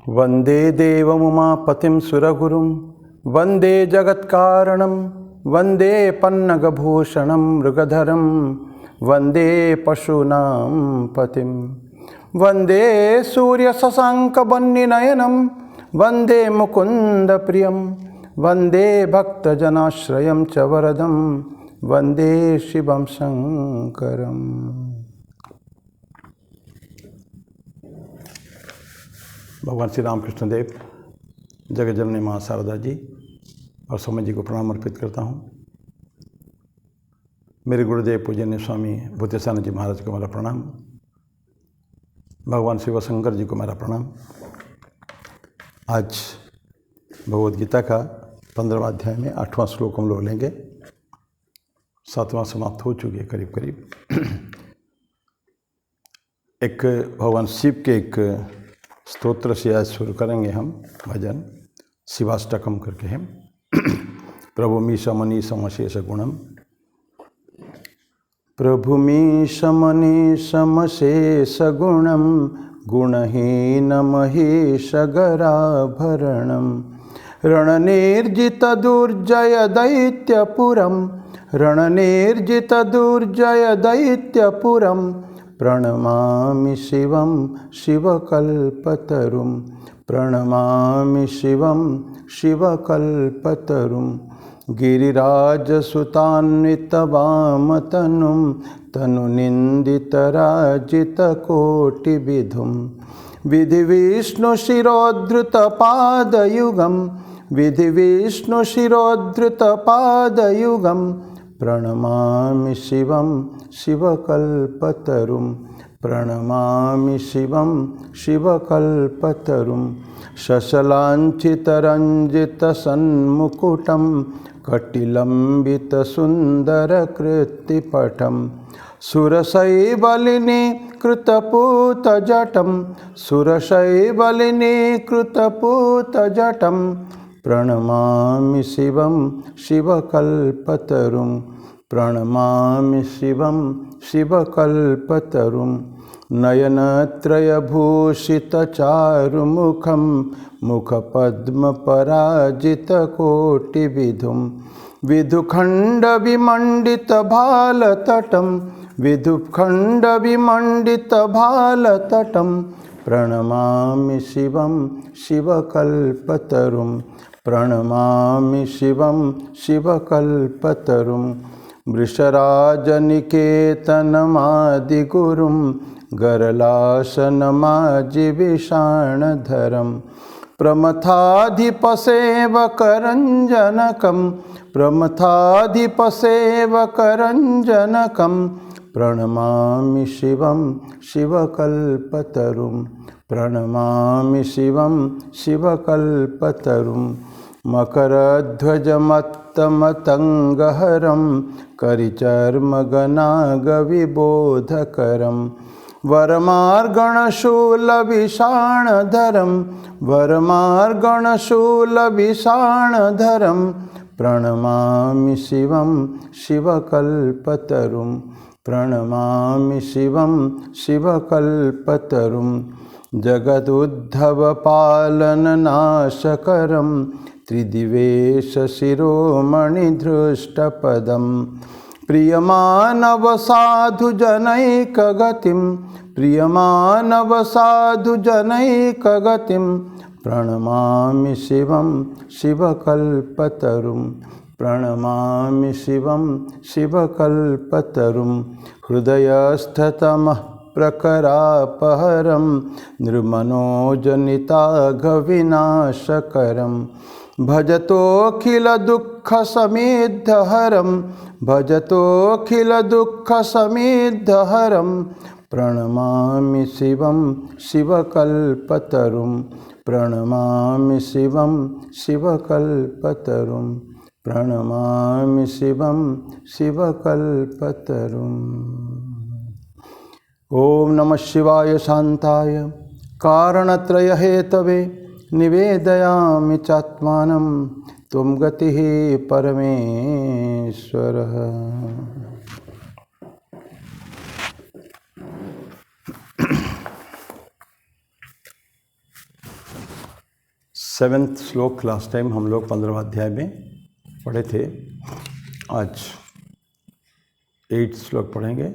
वंदे देवमुमापतिं सुरगुरुं वंदे जगत्कारणं वंदे पन्नगभूषणं मृगधरं वंदे पशूनां पतिं वंदे सूर्यशशाङ्कवह्निनयनं वंदे मुकुन्दप्रियं वंदे भक्तजनाश्रयं च वरदं वंदे शिवं शङ्करम्। भगवान श्री रामकृष्ण देव, जगत जननी माँ शारदा जी और स्वामी जी को प्रणाम अर्पित करता हूँ। मेरे गुरुदेव पूजनीय स्वामी भूतेशानंद जी महाराज को मेरा प्रणाम। भगवान शिव शंकर जी को मेरा प्रणाम। आज भगवद गीता का 15वां अध्याय में 8वां श्लोक हम लोग लेंगे। 7वां समाप्त हो चुकी है करीब करीब। एक भगवान शिव के एक स्तोत्र से आज शुरू करेंगे हम भजन शिवाष्टकम करके हम। प्रभुमी शमनी समशेष गुणम, प्रभुमी शमनी समशेष गुणम, गुणहीन महेशगराभरणम, रणनिर्जित दुर्जय दैत्यपुरम, रणनिर्जित दुर्जय दैत्यपुरम, प्रणमामि शिवं शिवकल्पतरुं, प्रणमामि शिवं शिवकल्पतरुं, गिरिराजसुतान्वितवामतनुं, तनुनिन्दितराजितकोटिविधुं, विधिविष्णुशिरोद्धृतपादयुगं, विधिविष्णुशिरोद्धृतपादयुगं, प्रणमामि शिवं शिवकल्पतरुं, प्रणमामि शिवं शिवकल्पतरुं, शशलाञ्छितरञ्जितसन्मुकुटं, कटिलम्बितसुन्दरकृत्तिपटं, सुरशैवलिनीकृतपूतजटं, सुरशैवलिनीकृतपूतजटं, प्रणमामि शिवं शिवकल्पतरुं, प्रणमामि शिवं शिवकल्पतरुं, नयनत्रयभूषितचारुमुखं, मुखपद्मपराजितकोटिविधुं, विधुखण्डविमण्डितभालतटं, विधुखण्डविमण्डितभालतटं, प्रणमामि शिवं शिवकल्पतरुं, प्रणमामि शिवं शिवकल्पतरुं, वृषराजनिकेतनमादिगुरुं, गरलासनमाजिविषाणधरं, प्रमथाधिपसेवकरञ्जनकं, प्रमथाधिपसेवकरञ्जनकं, प्रणमामि शिवं शिवकल्पतरुं, प्रणमामि शिवं शिवकल्पतरुं, मकरध्वजमत्तमतङ्गहरं, करिचर्मगनागविबोधकरं, वरमार्गणशूलविषाणधरं, वरमार्गणशूलविषाणधरं, प्रणमामि शिवं शिवकल्पतरुं, प्रणमामि शिवं शिवकल्पतरुं, जगदुद्धवपालननाशकरं, त्रिदिवेशशिरोमणिधृष्टपदं, प्रियमानवसाधुजनैकगतिं, प्रियमानवसाधुजनैकगतिं, प्रणमामि शिवं शिवकल्पतरुं, प्रणमामि शिवं शिवकल्पतरुं, हृदयस्थतमः प्रकरापहरं, नृमनोजनिताघविनाशकरं, भजतोऽखिलदुःखसमेद्धहरं, भजतोऽखिलदुःखसमेद्धहरं, प्रणमामि शिवं शिवकल्पतरुं, प्रणमामि शिवं शिवकल्पतरुं, प्रणमामि शिवं शिवकल्पतरुं। ओम नमः शिवाय शांताय कारणत्रयहेतवे, निवेदयामि चात्मानं त्वं गतिः परमेश्वरः। 7वां श्लोक लास्ट टाइम हम लोग 15वां अध्याय में पढ़े थे। आज 8 श्लोक पढ़ेंगे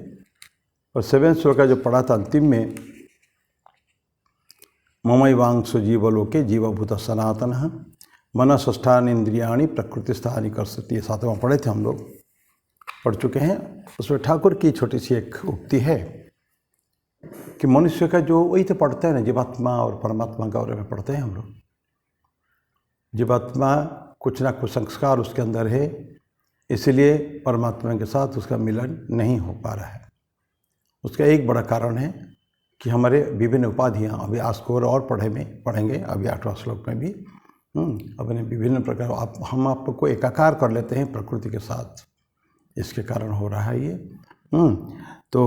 और 7वां श्लोक का जो पढ़ा था अंतिम में, ममैवांशो जीवलोके जीवभूत सनातन मनसष्ठानि इंद्रियाणि प्रकृतिस्थानि कर्षति, ये 7वां पढ़े थे हम लोग, पढ़ चुके हैं। उसमें ठाकुर की छोटी सी एक उक्ति है कि मनुष्य का जो, वही तो पढ़ते हैं ना, जीवात्मा और परमात्मा का बारे में पढ़ते हैं हम लोग। जीवात्मा कुछ ना कुछ संस्कार उसके अंदर है, इसलिए परमात्मा के साथ उसका मिलन नहीं हो पा रहा है। उसका एक बड़ा कारण है कि हमारे विभिन्न उपाधियाँ, अभी आज को और पढ़ेंगे अभी 8वां श्लोक में भी, अपने विभिन्न प्रकार हम आपको एकाकार कर लेते हैं प्रकृति के साथ, इसके कारण हो रहा है ये। तो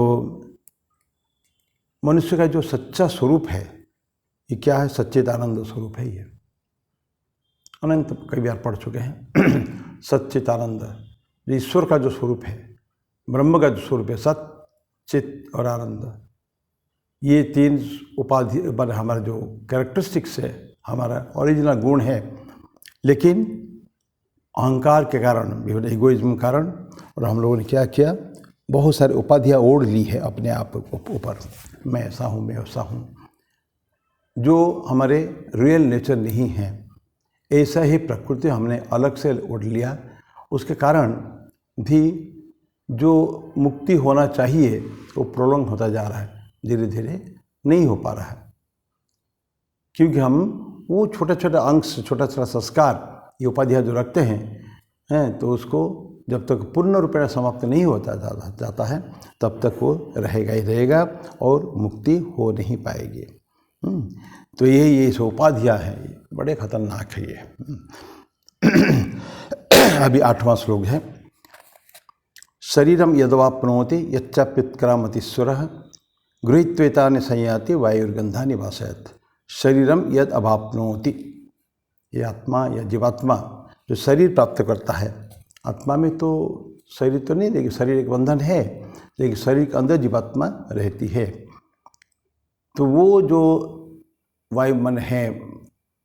मनुष्य का जो सच्चा स्वरूप है ये क्या है? सच्चिदानंद स्वरूप है ये। अनंत कई बार पढ़ चुके हैं। सच्चिदानंद ईश्वर का जो स्वरूप है, ब्रह्म का जो स्वरूप है, सत, चित और आनंद, ये 3 उपाधि हमारा जो कैरेक्टरिस्टिक्स है, हमारा ओरिजिनल गुण है। लेकिन अहंकार के कारण, विभिन्न इगोइज्म के कारण, और हम लोगों ने क्या किया, बहुत सारी उपाधियाँ ओढ़ ली है अपने आप ऊपर, मैं ऐसा हूँ, मैं वैसा हूँ, जो हमारे रियल नेचर नहीं है। ऐसा ही प्रकृति हमने अलग से ओढ़ लिया, उसके कारण भी जो मुक्ति होना चाहिए वो प्रोलॉन्ग होता जा रहा है, धीरे धीरे नहीं हो पा रहा है, क्योंकि हम वो छोटा छोटा अंश, छोटा छोटा संस्कार, ये उपाधियाँ जो रखते हैं तो उसको जब तक पूर्ण रूप में समाप्त नहीं होता जाता है तब तक वो रहेगा ही रहेगा और मुक्ति हो नहीं पाएगी। तो ये सब उपाधियाँ हैं, बड़े खतरनाक है ये। अभी 8वां श्लोक है, शरीरम यद्वाप्नोति यच्चाप्युत्क्रामतीश्वरः गृहीत्वेतानि संयाति वायुर्गंधानि वासयत्। शरीरम यद अवाप्नोति, ये आत्मा या जीवात्मा जो शरीर प्राप्त करता है, आत्मा में तो शरीर तो नहीं, लेकिन शरीर एक बंधन है, लेकिन शरीर के अंदर जीवात्मा रहती है। तो वो जो वायु मन है,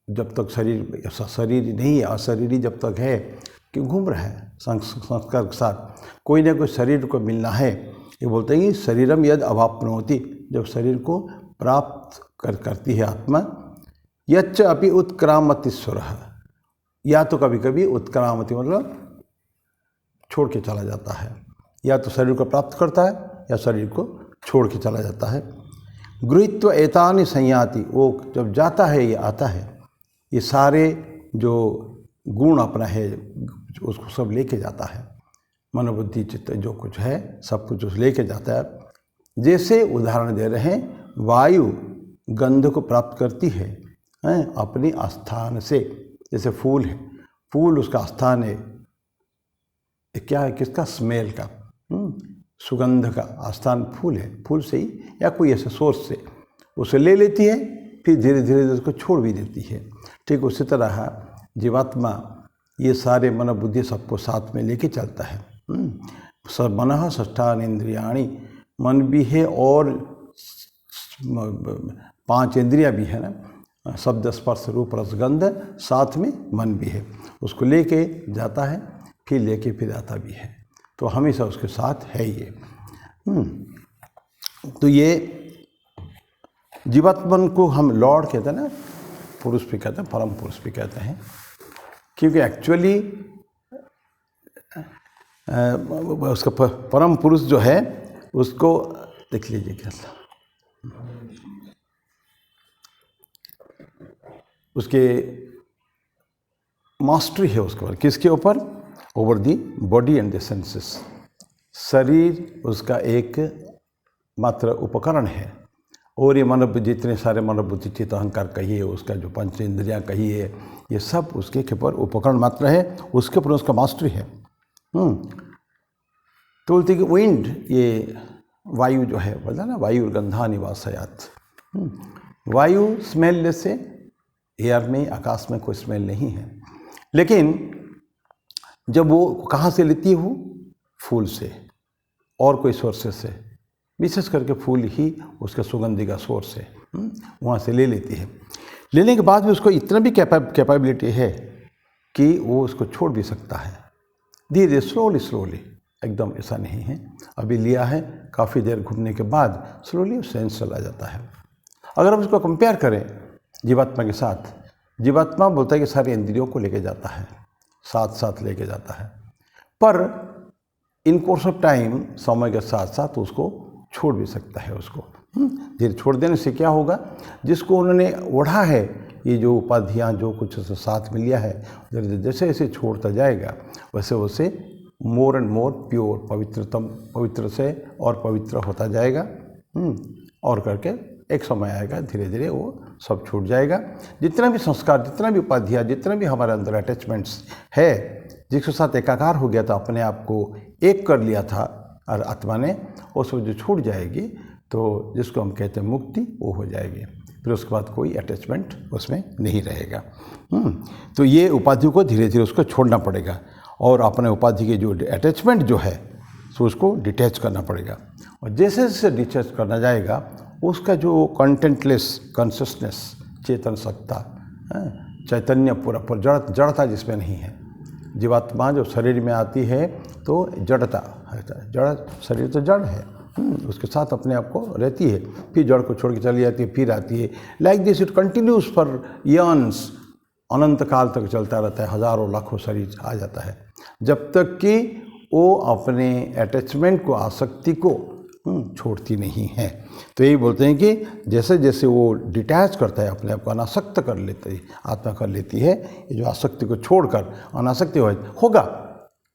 जब तक शरीर नहीं है, अशरीरी जब तक है कि घूम रहा है संस्कार के साथ, कोई ना कोई शरीर को मिलना है। ये बोलते हैं कि शरीरम यद अवाप्नोति, जब शरीर को प्राप्त करती है आत्मा, यच्च अपि उत्क्रामतीश्वरः, या तो कभी कभी उत्क्रामति मतलब छोड़ के चला जाता है, या तो शरीर को प्राप्त करता है या शरीर को छोड़ के चला जाता है। गृहीत्व एतानि संयाति, वो जब जाता है, ये आता है, ये सारे जो गुण अपना है उसको सब लेके जाता है, मनोबुद्धि चित्त जो कुछ है सब कुछ उस लेके जाता है। जैसे उदाहरण दे रहे हैं, वायु गंध को प्राप्त करती है अपनी आस्थान से, जैसे फूल है, फूल उसका आस्थान है, क्या है, किसका? स्मेल का, सुगंध का आस्थान फूल है, फूल से ही या कोई ऐसे सोर्स से उसे ले लेती है, फिर धीरे धीरे उसको छोड़ भी देती है। ठीक उसी तरह जीवात्मा ये सारे मन बुद्धि सबको साथ में लेके चलता है। मनः षष्ठानि इंद्रियाणि, मन भी है और 5 इंद्रियां भी है ना, शब्द स्पर्श रूप रस गंध, साथ में मन भी है, उसको लेके जाता है, फिर लेके फिर आता भी है, तो हमेशा उसके साथ है ये। तो ये जीवात्मन को हम लॉर्ड कहते हैं ना, पुरुष भी कहते हैं, परम पुरुष भी कहते हैं, क्योंकि एक्चुअली उसका परम पुरुष जो है उसको देख लीजिए कैसा, उसके मास्टरी है उसके ऊपर, किसके ऊपर? Over the body and the senses. शरीर उसका एक मात्र उपकरण है, और ये मानव जितने सारे मानव बुद्धि चित्त अहंकार कहिए, उसका जो 5 इंद्रियां कहिए, ये सब उसके ऊपर उपकरण मात्र है, उसके ऊपर उसका मास्टरी है। तो बोलते कि विंड, ये वायु जो है, बोला ना, वायु गंधानि वासयात्, वायु स्मेललेस है, एयर में, आकाश में कोई स्मेल नहीं है, लेकिन जब वो कहाँ से लेती है? वो फूल से और कोई सोर्सेस से, विशेष करके फूल ही उसका सुगंधि का सोर्स है, वहाँ से ले लेती है। लेने के बाद भी उसको इतना भी कैपेबिलिटी है कि वो उसको छोड़ भी सकता है धीरे स्लोली, एकदम ऐसा नहीं है। अभी लिया है, काफ़ी देर घूमने के बाद स्लोली सेंस चला जाता है। अगर हम उसको कंपेयर करें जीवात्मा के साथ, जीवात्मा बोलता है कि सारे इंद्रियों को लेके जाता है, साथ साथ लेके जाता है, पर इन कोर्स ऑफ टाइम समय के साथ साथ उसको छोड़ भी सकता है। उसको धीरे छोड़ देने से क्या होगा, जिसको उन्होंने ओढ़ा है, ये जो उपाधियाँ जो कुछ साथ में लिया है, जैसे जैसे छोड़ता जाएगा वैसे वैसे मोर एंड मोर प्योर, पवित्र से और पवित्र होता जाएगा। और करके एक समय आएगा धीरे धीरे वो सब छूट जाएगा। जितना भी संस्कार, जितना भी उपाधियाँ, जितना भी हमारे अंदर अटैचमेंट्स है, जिसके साथ एकाकार हो गया था, अपने आप को एक कर लिया था और आत्मा ने, उसको जो छूट जाएगी तो जिसको हम कहते हैं मुक्ति, वो हो जाएगी। फिर उसके बाद कोई अटैचमेंट उसमें नहीं रहेगा। तो ये उपाधि को धीरे धीरे उसको छोड़ना पड़ेगा और अपने उपाधि के जो अटैचमेंट जो है तो उसको डिटैच करना पड़ेगा। और जैसे जैसे डिटैच करना जाएगा उसका जो कंटेंटलेस कॉन्शियसनेस, चेतन सत्ता, चैतन्य पूरा जड़ता जिसमें नहीं है। जीवात्मा जो शरीर में आती है तो जड़ता है, जड़ शरीर तो जड़ है, उसके साथ अपने आप को रहती है, फिर जड़ को छोड़ के चली जाती है, फिर आती है। Like this it continues for years, अनंत काल तक चलता रहता है, हजारों लाखों शरीर आ जाता है, जब तक कि वो अपने अटैचमेंट को, आसक्ति को छोड़ती नहीं है। तो यही बोलते हैं कि जैसे जैसे वो डिटैच करता है, अपने आप को अनासक्त कर लेती है, आत्मा कर लेती है, ये जो आसक्ति को छोड़कर अनासक्ति होगा,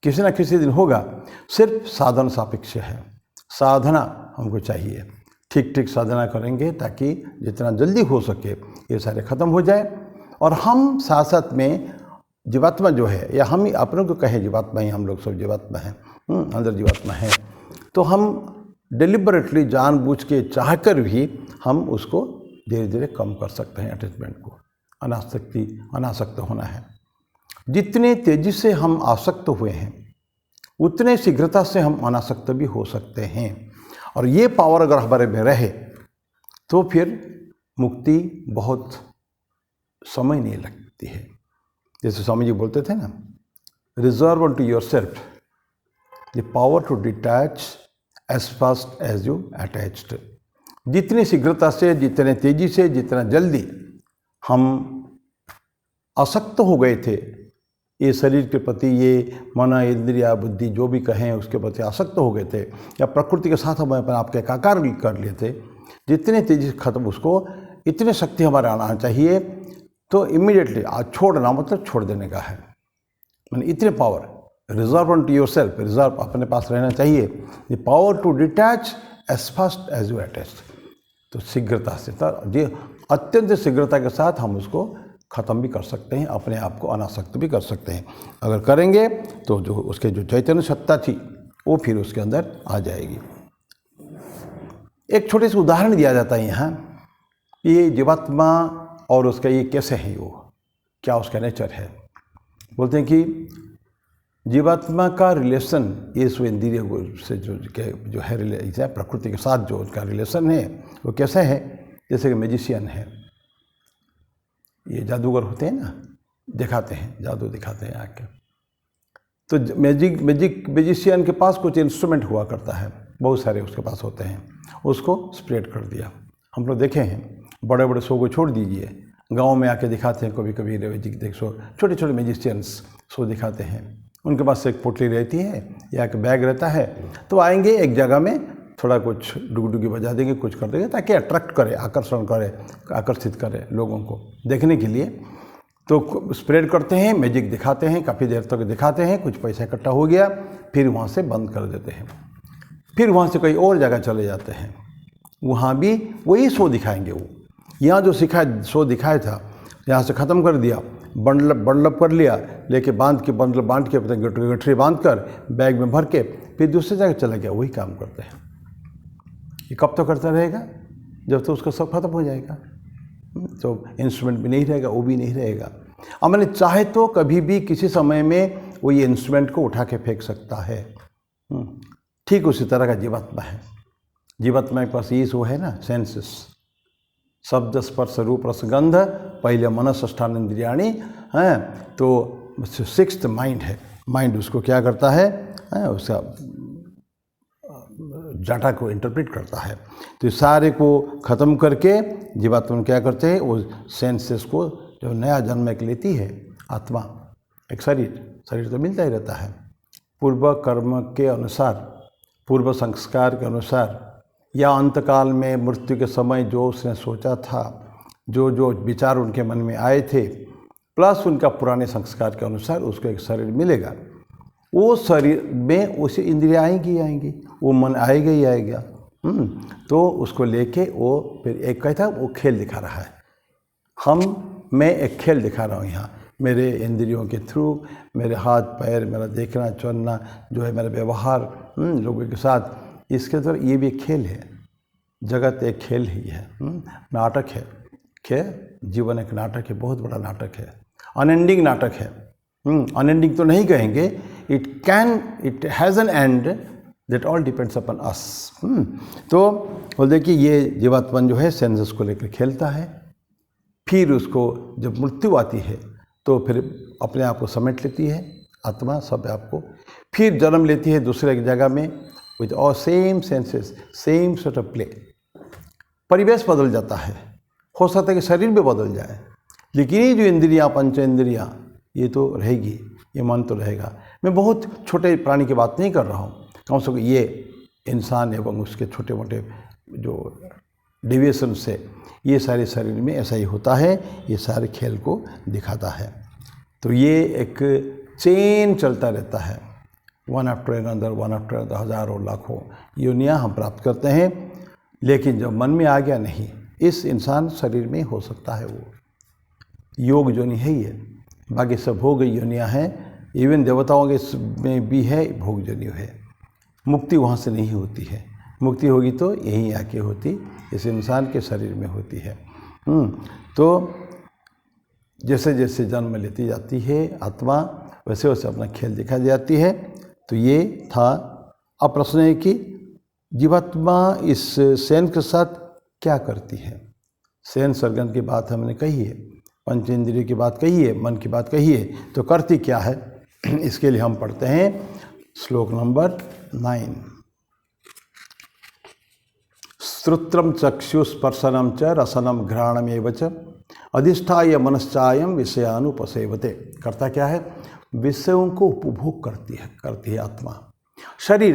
किसी न किसी दिन होगा। सिर्फ साधन सापेक्ष है, साधना हमको चाहिए, ठीक ठीक साधना करेंगे ताकि जितना जल्दी हो सके ये सारे ख़त्म हो जाए। और हम साथ साथ में जीवात्मा जो है, या हम ही अपनों को कहें जीवात्मा ही, हम लोग सब जीवात्मा हैं, अंदर जीवात्मा है, तो हम डिलिबरेटली जानबूझ के चाहकर भी हम उसको धीरे धीरे कम कर सकते हैं, अटैचमेंट को। अनासक्त होना है। जितने तेजी से हम आसक्त हुए हैं उतने शीघ्रता से हम अनासक्त भी हो सकते हैं। और ये पावर अगर हमारे में रहे तो फिर मुक्ति बहुत समय नहीं लगती है। जैसे स्वामी जी बोलते थे ना, reserve to yourself the power to detach as fast as you attached. जितनी शीघ्रता से, जितने तेजी से, जितना जल्दी हम आसक्त हो गए थे ये शरीर के प्रति, ये मन, इंद्रिया, बुद्धि जो भी कहें उसके प्रति आसक्त हो गए थे, या प्रकृति के साथ हम अपने आपके एकाकार कर लिए थे, जितने तेजी से खत्म, उसको इतने शक्ति हमारे आना चाहिए। तो इमीडिएटली आज छोड़ना मतलब छोड़ देने का है, मैंने इतने power, reserve on to yourself, reserve अपने पास रहना चाहिए, the power to detach as fast as you attach. तो शीघ्रता से, तो अत्यंत शीघ्रता के साथ हम उसको ख़त्म भी कर सकते हैं, अपने आप को अनासक्त भी कर सकते हैं। अगर करेंगे तो जो उसके जो चैतन्य सत्ता थी वो फिर उसके अंदर आ जाएगी। एक छोटे से उदाहरण दिया जाता है यहाँ, ये जीवात्मा और उसका ये कैसे है, वो क्या उसका नेचर है। बोलते हैं कि जीवात्मा का रिलेशन ये इंद्रिय से जो है प्रकृति के साथ जो उसका रिलेशन है वो कैसे है। जैसे कि मैजिशियन है, ये जादूगर होते हैं ना, दिखाते हैं, जादू दिखाते हैं आके। तो मैजिशियन के पास कुछ इंस्ट्रूमेंट हुआ करता है, बहुत सारे उसके पास होते हैं, उसको स्प्रेड कर दिया। हम लोग देखे हैं, बड़े बड़े शो को छोड़ दीजिए, गांव में आके दिखाते हैं, कभी कभी देख शो, छोटे छोटे मैजिशियंस शो दिखाते हैं। उनके पास एक पोटली रहती है या एक बैग रहता है, तो आएंगे एक जगह में, थोड़ा कुछ डुगडुगी बजा देंगे, कुछ कर देंगे ताकि अट्रैक्ट करे, आकर्षण करे, आकर्षित करे लोगों को देखने के लिए। तो स्प्रेड करते हैं, मैजिक दिखाते हैं, काफ़ी देर तक दिखाते हैं, कुछ पैसा इकट्ठा हो गया, फिर वहाँ से बंद कर देते हैं, फिर वहाँ से कहीं और जगह चले जाते हैं, वहाँ भी वही शो दिखाएंगे। वो यहाँ जो शो दिखाया था यहाँ से ख़त्म कर दिया, बंडल कर लिया, लेके बांध के गठरी बांध कर बैग में भर के फिर दूसरी जगह चला गया, वही काम करते हैं। ये कब तक करता रहेगा, जब तो उसका सब खत्म हो जाएगा। तो इंस्ट्रूमेंट भी नहीं रहेगा, वो भी नहीं रहेगा। अब मैंने चाहे तो कभी भी किसी समय में वो ये इंस्ट्रूमेंट को उठा के फेंक सकता है। ठीक उसी तरह का जीवात्मा है। जीवात्मा के पास ये सो है ना, सेंसेस, शब्द स्पर्श रूप रसगंध, पहले मन षष्ठान इंद्रियाणी हैं, तो सिक्स्थ माइंड है। माइंड उसको क्या करता है, उसका डाटा को इंटरप्रेट करता है। तो इस सारे को ख़त्म करके जीवात्मा क्या करते हैं, वो सेंसेस को जो नया जन्म एक लेती है आत्मा, एक शरीर तो मिलता ही रहता है। पूर्व कर्म के अनुसार, पूर्व संस्कार के अनुसार, या अंतकाल में मृत्यु के समय जो उसने सोचा था, जो जो विचार उनके मन में आए थे, प्लस उनका पुराने संस्कार के अनुसार उसको एक शरीर मिलेगा। वो शरीर में उसे इंद्रियाँ आएंगी, वो मन आएगा ही आएगा। तो उसको लेके वो फिर एक कहता है, वो खेल दिखा रहा है। मैं एक खेल दिखा रहा हूँ यहाँ, मेरे इंद्रियों के थ्रू, मेरे हाथ पैर, मेरा देखना चलना जो है, मेरा व्यवहार लोगों के साथ, इसके द्वारा ये भी एक खेल है। जगत एक खेल ही है, नाटक है। जीवन एक नाटक है, बहुत बड़ा नाटक है, अनएंडिंग नाटक है। अनएंडिंग तो नहीं कहेंगे, it has an and, that all depends upon us. तो बोल देखिए, ये जीवात्मा जो है सेंसेस को लेकर खेलता है। फिर उसको जब मृत्यु आती है तो फिर अपने आप को समेट लेती है आत्मा, सब आपको फिर जन्म लेती है दूसरे की जगह में, with all same senses, same sort of play. परिवेश बदल जाता है, हो सकता है कि शरीर भी बदल जाए, लेकिन ये जो इंद्रियाँ, पंच इंद्रियाँ, ये तो रहेगी, ये मन तो रहेगा। मैं बहुत छोटे प्राणी की बात नहीं कर रहा हूँ, कम से कम ये इंसान एवं उसके छोटे मोटे जो डिविएशन से ये सारे शरीर में ऐसा ही होता है। ये सारे खेल को दिखाता है। तो ये एक चेन चलता रहता है, वन आफ्टर अनदर, हजारों लाखों योनियाँ हम प्राप्त करते हैं। लेकिन जब मन में आ गया, नहीं, इस इंसान शरीर में हो सकता है, वो योग योनि है ही है, बाकी सब भोग योनियाँ हैं। इवन देवताओं के में भी है भोग योनि है। मुक्ति वहाँ से नहीं होती है, मुक्ति होगी तो यहीं आके होती, इस इंसान के शरीर में होती है। तो जैसे जैसे जन्म लेती जाती है आत्मा, वैसे वैसे अपना खेल दिखाई जाती है। तो ये था। अब प्रश्न है कि जीवात्मा इस सेंस के साथ क्या करती है। सेंस ऑर्गन की बात हमने कही है, पंच इंद्रियों की बात कही है, मन की बात कही है, तो करती क्या है, इसके लिए हम पढ़ते हैं श्लोक नंबर 9। श्रुत्रम चक्षुस्पर्शनम च रसनम घ्राणमेव च अधिष्ठाय मनश्चायम विषयानुपसेवते। करता क्या है, विषयों को उपभोग करती है आत्मा।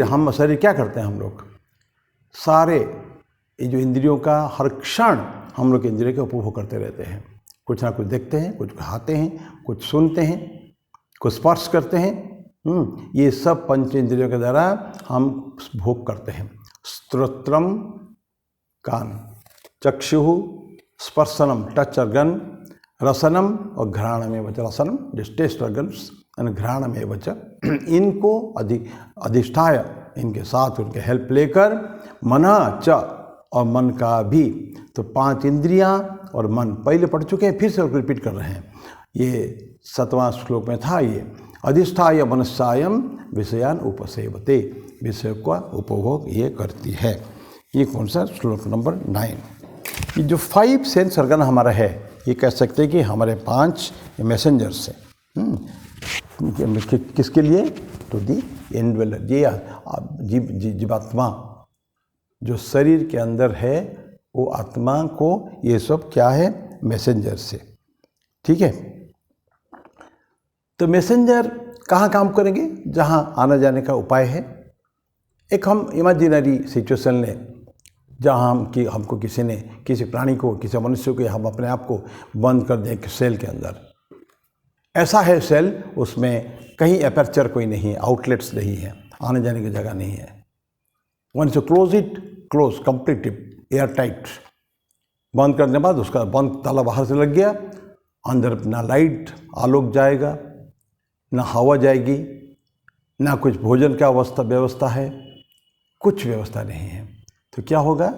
हम शरीर क्या करते हैं, हम लोग सारे ये जो इंद्रियों का हर क्षण हम लोग इंद्रियों का उपभोग करते रहते हैं। कुछ ना कुछ देखते हैं, कुछ खाते हैं, कुछ सुनते हैं, कुछ स्पर्श करते हैं। ये सब पंच इंद्रियों के द्वारा हम भोग करते हैं। श्रोत्रम कान, चक्षु स्पर्शनम टच ऑर्गन, रसनम और घ्राण में वच, रसनम टेस्ट ऑर्गन्स एंड घ्राण में वच, इनको अधिष्ठाय, इनके साथ उनके हेल्प लेकर, मना च, और मन का भी। तो 5 इंद्रियां और मन पहले पढ़ चुके हैं, फिर से रिपीट कर रहे हैं। ये 7वां श्लोक में था। ये अधिष्ठाय मनस्सायम विषयान उपसेवते, विषय का उपभोग ये करती है। ये कौन सा श्लोक नंबर 9। ये जो 5 सेंस ऑर्गन हमारा है, ये कह सकते हैं कि हमारे 5 मैसेंजर्स हैं। किसके लिए, टू दी इंडिविजुअल, ये जीवात्मा जो शरीर के अंदर है, वो आत्मा को ये सब क्या है, मैसेंजर से। ठीक है। तो मैसेंजर कहाँ काम करेंगे, जहाँ आने जाने का उपाय है। एक हम इमेजिनरी सिचुएशन लें, जहाँ हमको किसी ने, किसी प्राणी को, किसी मनुष्य को, हम अपने आप को बंद कर दें सेल के अंदर। ऐसा है सेल, उसमें कहीं एपर्चर कोई नहीं है, आउटलेट्स नहीं है, आने जाने की जगह नहीं है। Once you close it, close complete airtight. बंद करने के बाद उसका बंद ताला बाहर से लग गया, अंदर ना लाइट आलोक जाएगा, ना हवा जाएगी, ना कुछ भोजन का व्यवस्था है, कुछ व्यवस्था नहीं है। तो क्या होगा,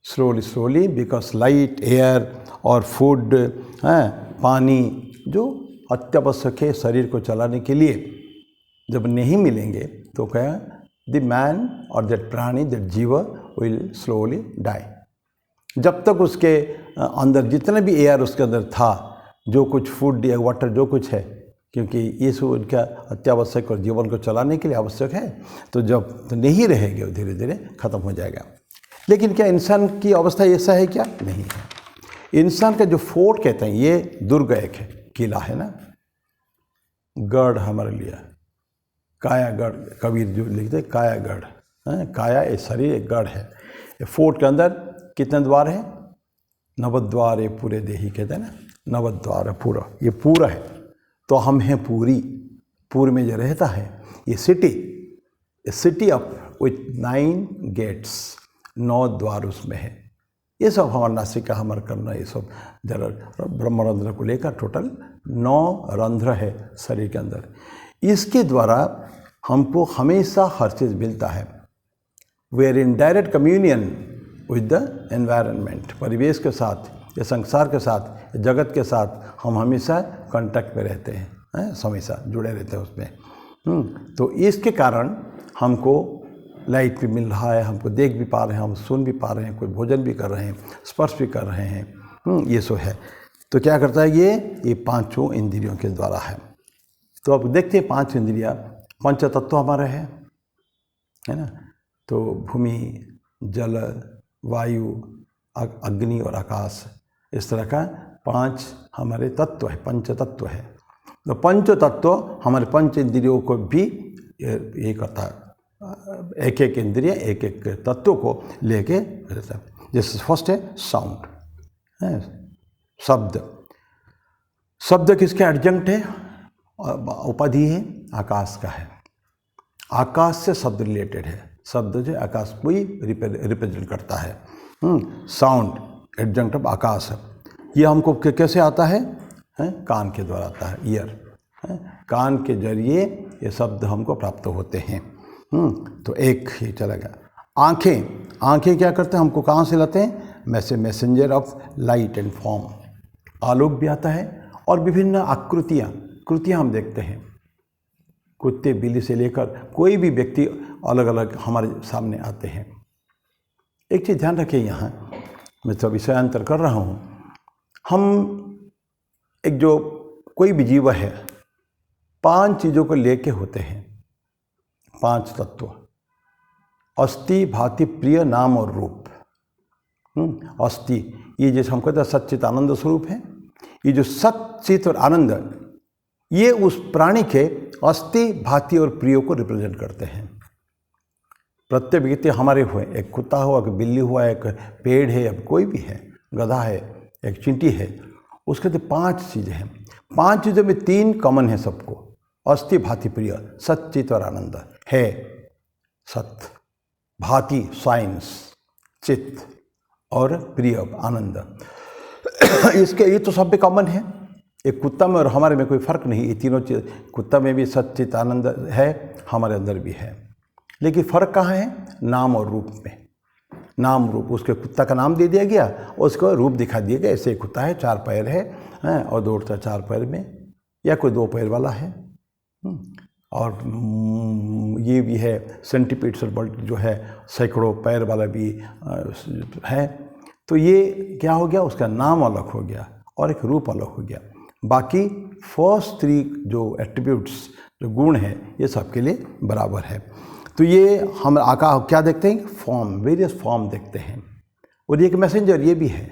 स्लोली बिकॉज लाइट, एयर और फूड, पानी जो अत्यावश्यक है शरीर को चलाने के लिए, जब नहीं मिलेंगे तो क्या, द मैन और दैट प्राणी, दैट जीव विल स्लोली डाई। जब तक उसके अंदर जितना भी एयर उसके अंदर था, जो कुछ फूड या वाटर जो कुछ है, क्योंकि ये सब उनका अत्यावश्यक और जीवन को चलाने के लिए आवश्यक है, तो जब तो नहीं रहेंगे धीरे धीरे ख़त्म हो जाएगा। लेकिन क्या इंसान की अवस्था ऐसा है क्या? नहीं है। इंसान का जो फोर्ट कहते हैं, ये दुर्ग एक है, किला है ना, गढ़ हमारे लिए, कायागढ़, कबीर जो लिखते हैं कायागढ़, काया ये शरीर एक गढ़ है। ये फोर्ट के अंदर कितने द्वार है? नवद्वार ये पूरे देही कहते हैं ना, नवद्वार है पूरा, ये पूरा है। तो हम हैं पूरी, पूरी में जो रहता है ये सिटी ऑफ विथ 9 गेट्स, 9 द्वार उसमें है। ये सब हमारा नासिका, हमारा करना, ये सब जरा ब्रह्मरंध्र को लेकर टोटल 9 रंध्र है शरीर के अंदर। इसके द्वारा हमको हमेशा हर चीज़ मिलता है। We are in direct communion with the environment, परिवेश के साथ या संसार के साथ, जगत के साथ हम हमेशा कांटेक्ट में रहते हैं, हमेशा जुड़े रहते हैं उसमें। तो इसके कारण हमको लाइट भी मिल रहा है, हमको देख भी पा रहे हैं, हम सुन भी पा रहे हैं, कोई भोजन भी कर रहे हैं, स्पर्श भी कर रहे हैं, ये सो है। तो क्या करता है ये 5 इंद्रियों के द्वारा है। तो अब देखते हैं 5 इंद्रिया, 5 तत्व हमारे हैं, है ना। तो भूमि, जल, वायु, अग्नि और आकाश, इस तरह का 5 हमारे तत्व है, 5 तत्व है। तो 5 तत्व हमारे 5 इंद्रियों को भी ये करता है, एक एक इंद्रिय एक एक तत्व को लेके रहता है। जैसे फर्स्ट है साउंड, शब्द। शब्द किसके एडजंक्ट है? उपाधि है, आकाश का है। आकाश से शब्द रिलेटेड है, शब्द जो आकाश को ही रिप्रेजेंट करता है। साउंड एडजंक्ट ऑफ आकाश है। ये हमको कैसे आता है? कान के द्वारा आता है, ईयर। कान के जरिए ये शब्द हमको प्राप्त होते हैं। तो एक ही चला गया। आँखें क्या करते हैं? हमको कहाँ से लाते हैं? Messenger of light and form. आलोक भी आता है और विभिन्न कृतियाँ हम देखते हैं। कुत्ते, बिल्ली से लेकर कोई भी व्यक्ति अलग अलग हमारे सामने आते हैं। एक चीज़ ध्यान रखिए, यहाँ मैं तो विषयांतर कर रहा हूँ, हम एक जो कोई भी जीव है 5 चीज़ों को लेके होते हैं, 5 तत्व, अस्थि, भाति, प्रिय, नाम और रूप। अस्थि, ये जैसे हम कहते हैं सच्चित आनंद स्वरूप है। ये जो सच्चित और आनंद, ये उस प्राणी के अस्थि, भाति और प्रिय को रिप्रेजेंट करते हैं। प्रत्येक व्यक्ति हमारे हुए, एक कुत्ता हुआ, एक बिल्ली हुआ, एक पेड़ है, अब कोई भी है, गधा है, एक चींटी है, उसके तो 5 चीज़ें हैं। 5 चीज़ों में 3 कॉमन है सबको, अस्थि, भाति, प्रिय, सच्चित और आनंद है। सत्य, भाति साइंस, चित्त और प्रिय आनंद। इसके ये तो सब पे कॉमन है। एक कुत्ता में और हमारे में कोई फर्क नहीं, ये तीनों चीज़, कुत्ता में भी सच्चित आनंद है, हमारे अंदर भी है। लेकिन फ़र्क कहाँ है? नाम और रूप में। नाम रूप, उसके कुत्ता का नाम दे दिया गया, उसको रूप दिखा दिया गया, ऐसे कुत्ता है, 4 पैर है और दौड़ता 4 पैर में, या कोई 2 पैर वाला है। और ये भी है सेंटीपीड सर्पल्ट जो है, सैकड़ों पैर वाला भी है। तो ये क्या हो गया? उसका नाम अलग हो गया और एक रूप अलग हो गया। बाकी फर्स्ट 3 जो एट्रीब्यूट्स, जो गुण हैं, ये सबके लिए बराबर है। तो ये हम आकाश क्या देखते हैं? फॉर्म, वेरियस फॉर्म देखते हैं। और ये एक मैसेंजर ये भी है,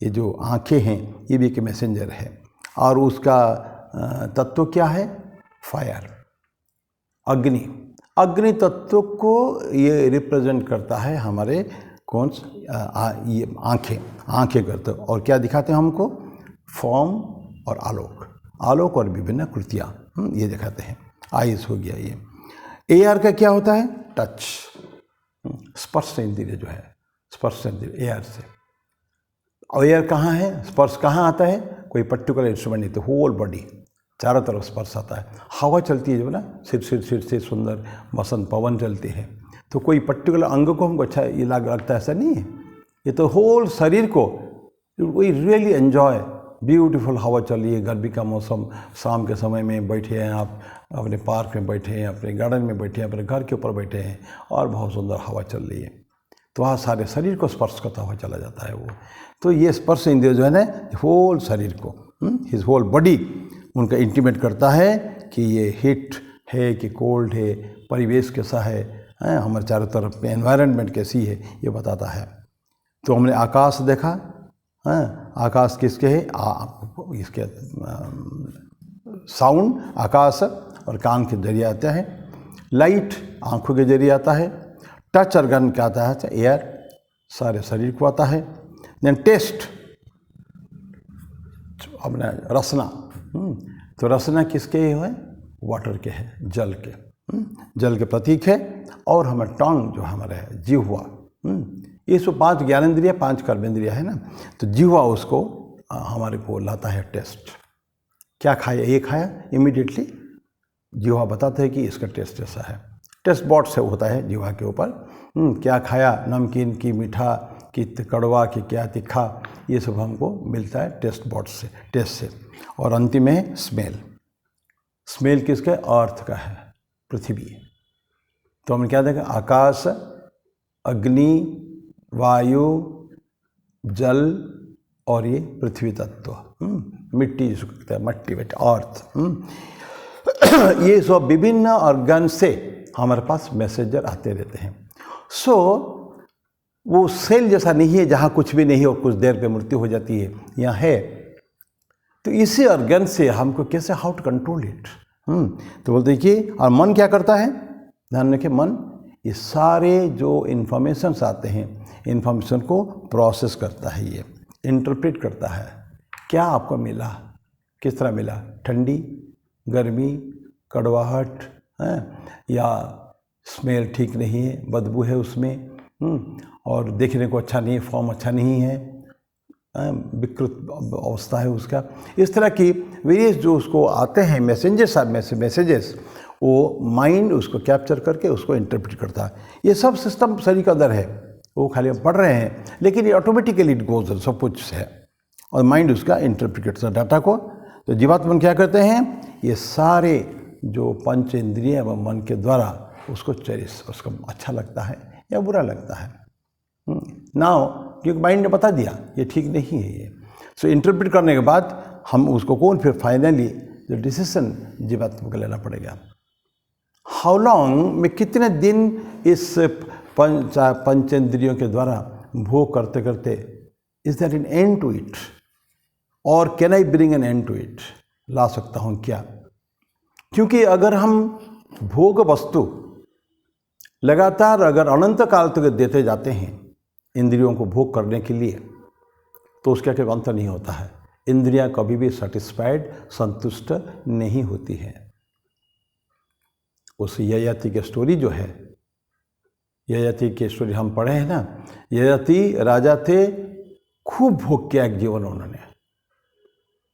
ये जो आँखें हैं ये भी एक मैसेंजर है। और उसका तत्व क्या है? फायर, अग्नि तत्व को ये रिप्रेजेंट करता है हमारे ये आँखें करते। और क्या दिखाते हैं हमको? फॉर्म और आलोक और विभिन्न कृतियाँ ये दिखाते हैं। आइस हो गया ये। एआर का क्या होता है? टच, स्पर्श इंद्रिय जो है, स्पर्श इंद्रिय एआर से। और एआर कहाँ है? स्पर्श कहाँ आता है? कोई पर्टिकुलर इंस्ट्रूमेंट नहीं, तो होल बॉडी, चारों तरफ स्पर्श आता है। हवा चलती है जो ना, सिर से सुंदर वसंत पवन चलती है, तो कोई पर्टिकुलर अंग को हमको अच्छा ये लगता है, ऐसा नहीं है। ये तो होल शरीर को वी रियली एन्जॉय। ब्यूटीफुल हवा चल रही है, गर्मी का मौसम, शाम के समय में बैठे हैं आप अपने पार्क में, बैठे हैं अपने गार्डन में, बैठे हैं अपने घर के ऊपर बैठे हैं और बहुत सुंदर हवा चल रही है, तो वहाँ सारे शरीर को स्पर्श करता हुआ चला जाता है वो। तो ये स्पर्श इंद्रिय जो है ना होल शरीर को, हिज होल बॉडी उनका इंटीमेट करता है कि ये हीट है कि कोल्ड है, परिवेश कैसा है, हमारे चारों तरफ में एनवायरनमेंट कैसी है, ये बताता है। तो हमने आकाश देखा, आकाश किसके है, इसके साउंड आकाश और कान के जरिए आता है, लाइट आंखों के जरिए आता है, टच ऑर्गन क्या आता है, एयर सारे शरीर को आता है, देन टेस्ट अपना रसना, तो रसना किसके है, वाटर के है, जल के, जल के प्रतीक है। और हमारा टंग जो हमारा है जिह्वा, ये सब 5 ज्ञानेंद्रिय 5 कर्मेंद्रिय है ना, तो जिह्वा उसको हमारे को लाता है टेस्ट। क्या खाया, ये खाया, इमीडिएटली जिह्वा बताता है कि इसका टेस्ट ऐसा है। टेस्ट बॉड से होता है जिह्वा के ऊपर, क्या खाया, नमकीन की मीठा कि कड़वा कि क्या तीखा, ये सब हमको मिलता है टेस्ट बॉड से, टेस्ट से। और अंतिम है स्मेल। स्मेल किसका, अर्थ का है, पृथ्वी। तो हमने क्या देखा, आकाश, अग्नि, वायु, जल और ये पृथ्वी तत्व, मिट्टी जिसको कहते हैं, मट्टी बेटे, अर्थ। ये सब विभिन्न ऑर्गन से हमारे पास मैसेजर आते रहते हैं। सो वो सेल जैसा नहीं है जहाँ कुछ भी नहीं हो, कुछ देर पे मृत्यु हो जाती है, यहाँ है। तो इसी ऑर्गन से हमको कैसे, हाउ टू कंट्रोल इट। तो बोलते हैं कि और मन क्या करता है, ध्यान रखें, मन ये सारे जो इन्फॉर्मेशंस आते हैं, इन्फॉर्मेशन को प्रोसेस करता है, ये इंटरप्रेट करता है। क्या आपको मिला, किस तरह मिला, ठंडी, गर्मी, कड़वाहट है, या स्मेल ठीक नहीं है, बदबू है उसमें, और देखने को अच्छा नहीं है, फॉर्म अच्छा नहीं है, विकृत अवस्था है उसका। इस तरह की वेरियस जो उसको आते हैं मैसेजेस, वो माइंड उसको कैप्चर करके उसको इंटरप्रेट करता है। ये सब सिस्टम शरीर के अंदर है, वो खाली हम पढ़ रहे हैं, लेकिन ये ऑटोमेटिकली इट गोज, सब कुछ है, और माइंड उसका इंटरप्रेट करता है डाटा को। तो जीवात्मा क्या करते हैं, ये सारे जो पंच इंद्रिय व मन के द्वारा उसको चेरिश, उसको अच्छा लगता है या बुरा लगता है, नाउ क्योंकि माइंड ने बता दिया ये ठीक नहीं है ये। सो इंटरप्रेट करने के बाद हम उसको कौन, फिर फाइनली जो डिसीजन जीवात्मा को लेना पड़ेगा। हाउ लॉन्ग, मैं कितने दिन इस पंचेंद्रियों के द्वारा भोग करते करते, is there an end to it, और can I bring an end to it, ला सकता हूँ क्या। क्योंकि अगर हम भोग वस्तु लगातार अगर अनंत काल तक देते जाते हैं इंद्रियों को भोग करने के लिए, तो उसका कोई अंत नहीं होता है। इंद्रियां कभी भी सेटिस्फाइड, संतुष्ट नहीं होती हैं। उस ययाति की स्टोरी जो है, ययाति की स्टोरी हम पढ़े हैं ना, ययाति राजा थे, खूब भोग किया एक जीवन उन्होंने,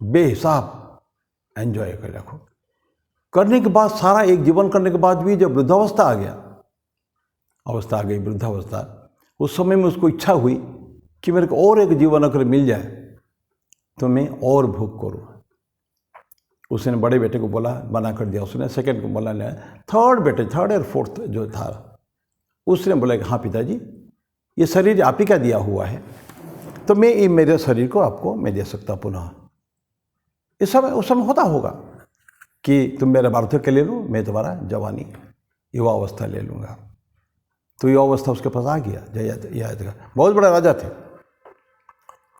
बेहिसाब एंजॉय कर रखो, करने के बाद सारा एक जीवन करने के बाद भी जब वृद्धावस्था आ गया, अवस्था आ गई वृद्धावस्था, उस समय में उसको इच्छा हुई कि मेरे को और एक जीवन अगर मिल जाए तो मैं और भोग करूँ। उसने बड़े बेटे को बोला, मना कर दिया उसने, सेकंड को बोला नहीं, थर्ड बेटे, थर्ड और फोर्थ जो था, उसने बोला कि हाँ पिताजी, ये शरीर आप ही का दिया हुआ है, तो मैं ये मेरे शरीर को आपको मैं दे सकता पुनः। इस समय उस समय होता होगा कि तुम मेरा वार्धक्य ले लो, मैं तुम्हारा जवानी युवा अवस्था ले लूँगा। तो युवा अवस्था उसके पास आ गया। ययाति का बहुत बड़ा राजा थे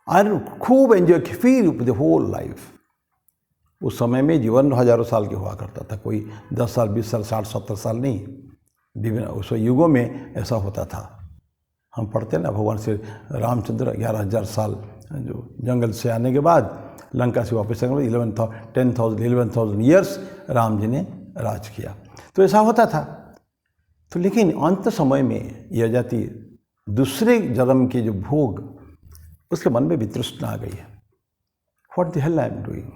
और खूब एंजॉय किया फिर द होल लाइफ। उस समय में जीवन हजारों साल के हुआ करता था, कोई 10 साल 20 साल 60-70 साल नहीं, विभिन्न उस युगों में ऐसा होता था। हम पढ़ते ना, भगवान श्री रामचंद्र 11,000 साल जो जंगल से आने के बाद लंका से वापस आने के बाद 11,000 ईयर्स राम जी ने राज किया। तो ऐसा होता था। तो लेकिन अंत समय में यह जाति दूसरे जन्म के जो भोग, उसके मन में वितृष्णा आ गई है। What the hell I am doing,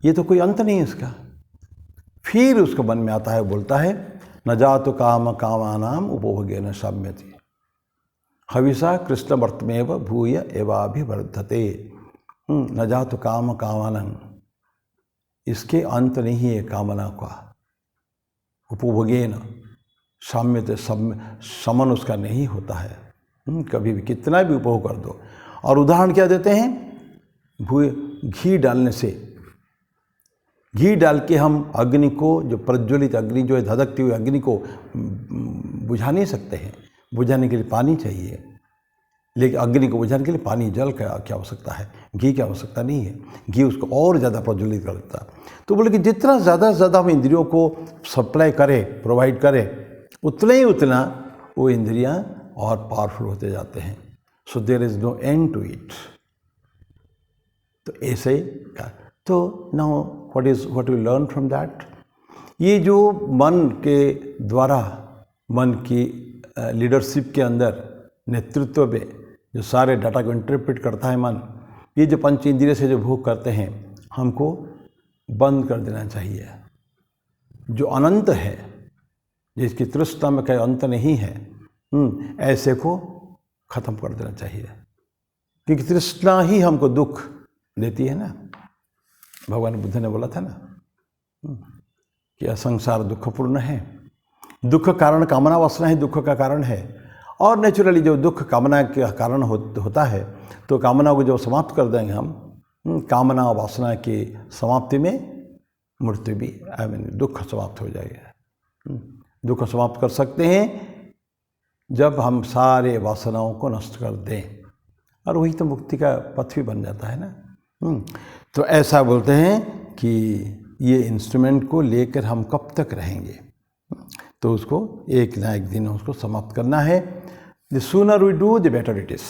ये तो कोई अंत नहीं है इसका। फिर उसके मन में आता है, बोलता है, न जातु काम कामानाम उपभोगेन साम्यति हविषा कृष्ण वर्तमेव भूय एवाभिवर्धते। न जातु काम कामानाम, इसके अंत नहीं है कामना का। उपभोगेन साम्यते, समन उसका नहीं होता है। कभी भी कितना भी उपभोग कर दो। और उदाहरण क्या देते हैं, घी डालने से, घी डाल के हम अग्नि को, जो प्रज्वलित अग्नि जो है धधकती हुई अग्नि को बुझा नहीं सकते हैं। बुझाने के लिए पानी चाहिए, लेकिन अग्नि को बुझाने के लिए पानी जल क्या आवश्यकता है, घी की आवश्यकता नहीं है। घी उसको और ज़्यादा प्रज्वलित कर देता है। तो बोले कि जितना ज़्यादा से ज़्यादा हम इंद्रियों को सप्लाई करें, प्रोवाइड करें, उतना ही उतना वो इंद्रियां और पावरफुल होते जाते हैं। So there is no end to it. तो ऐसे ही तो now what we learn from that, ये जो मन के द्वारा, मन की लीडरशिप के अंदर, नेतृत्व में जो सारे डाटा को इंटरप्रेट करता है मन, ये जो पंच इंद्रिय से जो भोग करते हैं, हमको बंद कर देना चाहिए। जो अनंत है, जिसकी तृष्णा में कोई अंत नहीं है, ऐसे को ख़त्म कर देना चाहिए, क्योंकि तृष्णा ही हमको दुख देती है ना। भगवान बुद्ध ने बोला था ना कि संसार दुखपूर्ण है, दुख कारण कामना वासना ही दुख का कारण है। और नेचुरली जो दुख कामना के कारण होता है, तो कामना को जब समाप्त कर देंगे हम, कामना वासना की समाप्ति में मृत्यु भी, दुख समाप्त हो जाएगा। दुख समाप्त कर सकते हैं जब हम सारे वासनाओं को नष्ट कर दें, और वही तो मुक्ति का पथ भी बन जाता है ना। तो ऐसा बोलते हैं कि ये इंस्ट्रूमेंट को लेकर हम कब तक रहेंगे, तो उसको एक ना एक दिन उसको समाप्त करना है। The sooner we do the better it is.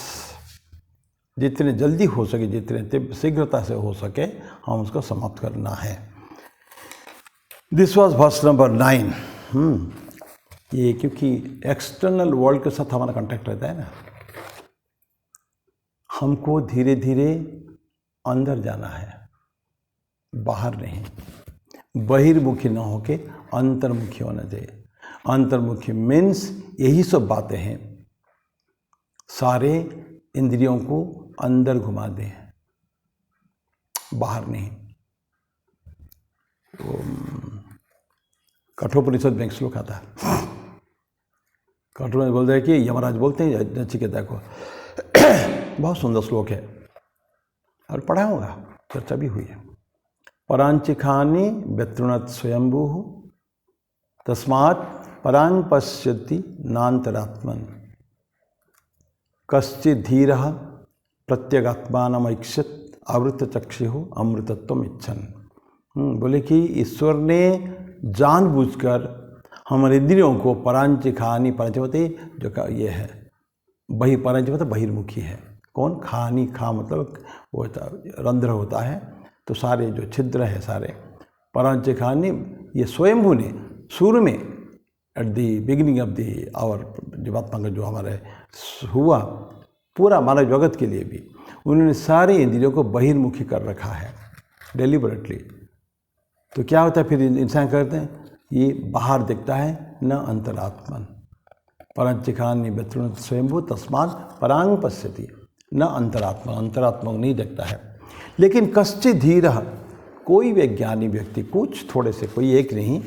जितने जल्दी हो सके, जितने शीघ्रता से हो सके, हम उसको समाप्त करना है। This was worse number 9। ये क्योंकि एक्सटर्नल वर्ल्ड के साथ हमारा कांटेक्ट रहता है ना, हमको धीरे धीरे अंदर जाना है, बाहर नहीं। बहिर्मुखी ना होके अंतर्मुखी होना चाहिए। अंतर्मुखी मीन्स यही सब बातें हैं, सारे इंद्रियों को अंदर घुमा दें, बाहर नहीं। तो कठोपनिषद में एक श्लोक आता है, कठोर बोलते हैं कि यमराज बोलते हैं नचिकेता को, बहुत सुंदर श्लोक है और पढ़ा होगा, चर्चा भी हुई है। परांचिखानि व्यतृणत स्वयंभू तस्मात् परांग पश्यति नान्तरात्मन कश्चित् धीरः प्रत्यगात्मानमैक्षत आवृतचक्षुः अमृतत्वम इच्छन। बोले कि ईश्वर ने जानबूझकर हमारे इंद्रियों को परांचिखानि, परांचिखते जो का ये है, परांचिख मतलब बहिर्मुखी है। कौन? खानी, खा मतलब वो होता रंध्र होता है, तो सारे जो छिद्र है सारे परांचिखानि, ये स्वयंभू ने शुरू में at the beginning of the our जीवात्मा का जो हमारे हुआ पूरा मानव जगत के लिए भी, उन्होंने सारे इंद्रियों को बहिर्मुखी कर रखा है डेलिबरेटली। तो क्या होता है फिर इंसान करते हैं, ये बाहर दिखता है, न अंतरात्मन। परांचिखानि व्यतृणत स्वयंभू तस्मात् परांग पश्यति न अंतरात्मा, अंतरात्मा को नहीं देखता है। लेकिन कश्चित् धीरः, कोई वैज्ञानिक व्यक्ति, कुछ थोड़े से, कोई एक नहीं,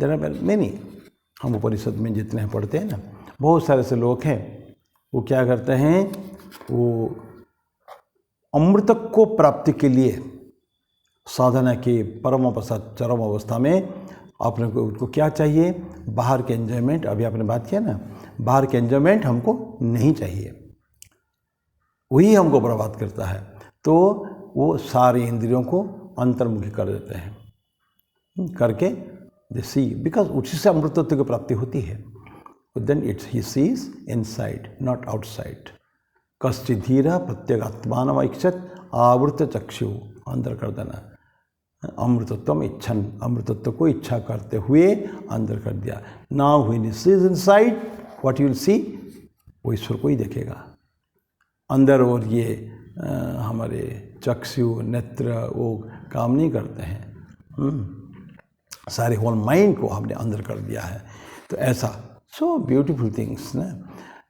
देयर आर मेनी, हम उपनिषद में जितने पढ़ते हैं ना, बहुत सारे से लोग हैं, वो क्या करते हैं, वो अमृत को प्राप्ति के लिए साधना की परम अवसाद चरम अवस्था में आपने को उनको क्या चाहिए, बाहर के एंजॉयमेंट, अभी आपने बात किया ना, बाहर के एंजॉयमेंट हमको नहीं चाहिए, वही हमको बर्बाद करता है। तो वो सारी इंद्रियों को अंतर्मुखी कर देते हैं, करके दे सी, बिकॉज उसी से अमृतत्व की प्राप्ति होती है। Then it's he sees inside not outside. कश्चित् धीरः प्रत्यगात्मानमैक्षत आवृत चक्षु, अंदर कर देना, अमृतत्वम इच्छन, अमृतत्व को इच्छा करते हुए अंदर कर दिया। Now when he sees inside what you will see, वो ईश्वर को ही देखेगा अंदर। और ये हमारे चक्षु नेत्र वो काम नहीं करते हैं, सारे होल माइंड को हमने अंदर कर दिया है। तो ऐसा सो ब्यूटीफुल थिंग्स ना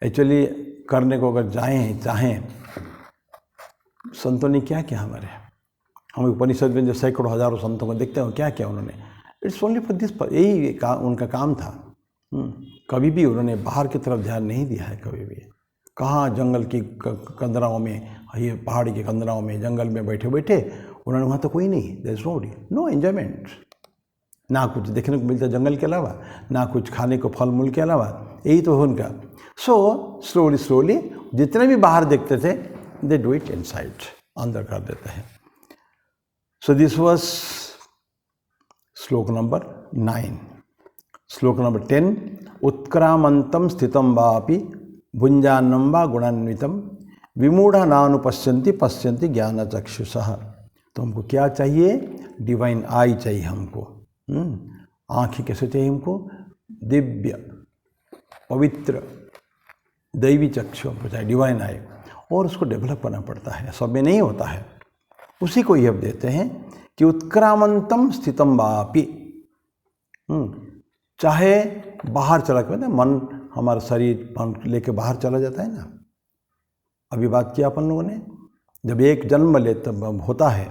एक्चुअली करने को अगर चाहें, संतों ने क्या किया हमारे, हम उपनिषद में जो सैकड़ों हजारों संतों को देखते हैं, क्या किया उन्होंने, इट्स ओनली फॉर दिस, यही उनका काम था। कभी भी उन्होंने बाहर की तरफ ध्यान नहीं दिया है कभी भी। कहाँ जंगल की कंदराओं में, ये पहाड़ी के कंदराओं में, जंगल में बैठे बैठे उन्होंने, वहाँ तो कोई नहीं, देयर इज नो एंजॉयमेंट, ना कुछ देखने को मिलता जंगल के अलावा, ना कुछ खाने को फल मूल के अलावा, यही तो है उनका। सो स्लोली जितने भी बाहर देखते थे, दे डू इट इनसाइड, अंदर कर देते हैं। सो दिस वाज श्लोक नंबर 9। श्लोक नंबर 10, उत्क्रामंतम स्थितम वापि भुंजान्नं वा गुणान्वितम विमूढ़ा नानुपश्यन्ति पश्यन्ति ज्ञान चक्षुषः। तो हमको क्या चाहिए? डिवाइन आई चाहिए हमको। आँखें कैसे चाहिए हमको? दिव्य पवित्र दैवी चक्षु हमको चाहिए, डिवाइन आई, और उसको डेवलप करना पड़ता है, सब में नहीं होता है। उसी को ये अब देते हैं कि उत्क्रामंतम स्थितम वापि, चाहे बाहर चला के, मन हमारा शरीर मन लेके बाहर चला जाता है ना। अभी बात किया अपन लोगों ने, जब एक जन्म लेता होता है,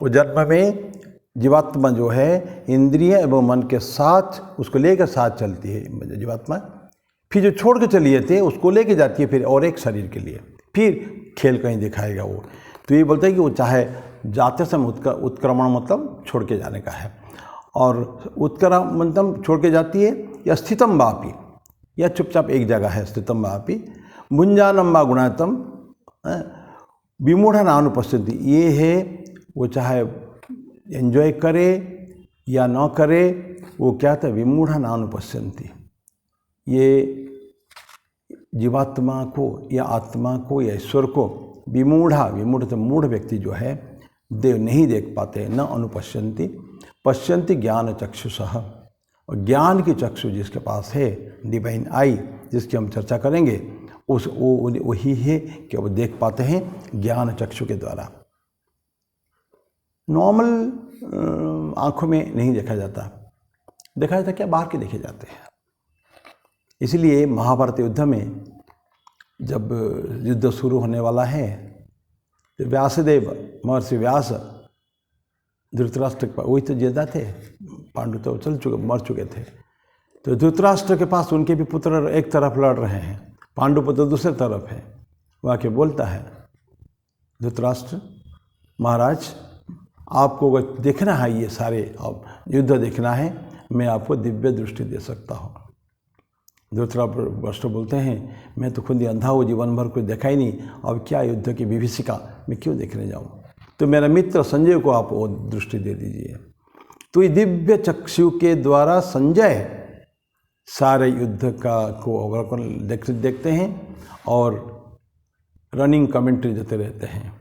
वो जन्म में जीवात्मा जो है इंद्रिय एवं मन के साथ उसको लेकर साथ चलती है जीवात्मा। फिर जो छोड़ के चली जाती है उसको लेके जाती है फिर और एक शरीर के लिए, फिर खेल कहीं दिखाएगा वो। तो ये बोलते हैं कि वो चाहे जाते समय उत्क्रमण मतलब छोड़ के जाने का है, और उत्क्रमण मतलब छोड़ के जाती है, या स्थितम वापि, या चुपचाप एक जगह है, स्थितम वापि भुंजानं वा गुणान्वितम विमूढ़ा नानुपश्यन्ति। ये है वो चाहे एंजॉय करे या न करे, वो क्या था? विमूढ़ा नानुपश्यन्ति। ये जीवात्मा को या आत्मा को या ईश्वर को विमूढ़ तो मूढ़ व्यक्ति जो है देव नहीं देख पाते, न अनुपश्यन्ति पश्यन्ति ज्ञान चक्षुषः। और ज्ञान की चक्षु जिसके पास है, डिवाइन आई जिसकी हम चर्चा करेंगे, वही है कि वो देख पाते हैं ज्ञान चक्षु के द्वारा। नॉर्मल आँखों में नहीं देखा जाता क्या? बाहर के देखे जाते हैं। इसलिए महाभारत युद्ध में जब युद्ध शुरू होने वाला है, तो व्यासदेव, महर्षि व्यास धृतराष्ट्र के पास, वही तो जेदा थे, पांडु तो मर चुके थे। तो धृतराष्ट्र के पास उनके भी पुत्र एक तरफ लड़ रहे हैं, पांडु पुत्र दूसरे तरफ है। वो आके बोलता है, धृतराष्ट्र महाराज आपको अगर देखना है ये सारे युद्ध देखना है, मैं आपको दिव्य दृष्टि दे सकता हूँ। धृतराष्ट्र बोलते हैं, मैं तो खुद ही अंधा हूँ, जीवन भर कोई देखा ही नहीं, अब क्या युद्ध की विभीषिका मैं क्यों देखने जाऊँ? तो मेरा मित्र संजय को आप वो दृष्टि दे दीजिए। तो ये दिव्य चक्षु के द्वारा संजय सारे युद्ध को अवलोकन देखते हैं और रनिंग कमेंट्री देते रहते हैं।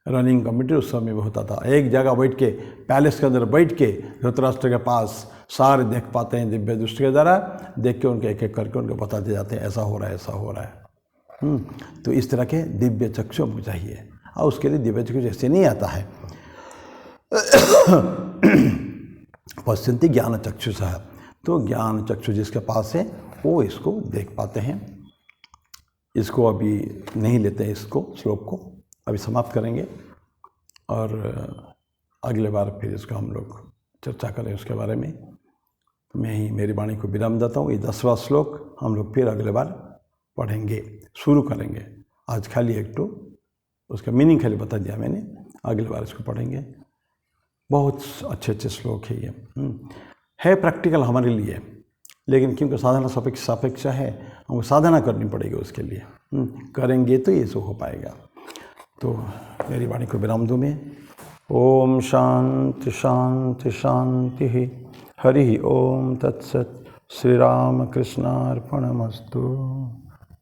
रनिंग कमेंट्री उस समय में होता था, एक जगह बैठ के, पैलेस के अंदर बैठ के धृतराष्ट्र के पास सारे देख पाते हैं दिव्य दृष्टि के द्वारा, देख के उनके एक एक करके उनको बताते जाते हैं, ऐसा हो रहा है, ऐसा हो रहा है। तो इस तरह के दिव्य चक्षु हमको चाहिए, और उसके लिए दिव्य चक्षु जैसे नहीं आता है। पश्यन्ति ज्ञान चक्षुषः, तो ज्ञान चक्षु जिसके पास है वो इसको देख पाते हैं। इसको अभी नहीं लेते हैं, इसको श्लोक को अभी समाप्त करेंगे, और अगले बार फिर इसका हम लोग चर्चा करें उसके बारे में। मैं ही मेरी वाणी को विराम देता हूँ। ये 10वां श्लोक हम लोग फिर अगले बार पढ़ेंगे, शुरू करेंगे। आज खाली एक तो उसका मीनिंग खाली बता दिया मैंने, अगले बार इसको पढ़ेंगे। बहुत अच्छे श्लोक है ये, है प्रैक्टिकल हमारे लिए, लेकिन क्योंकि साधना सापेक्ष है, हमको साधना करनी पड़ेगी उसके लिए। करेंगे तो ये सब हो पाएगा। तो मेरी वाणी को विराम दूँ मैं। ओम शांति शांति शांति। हरि ओम तत्सत। श्री राम कृष्णार्पणमस्तु।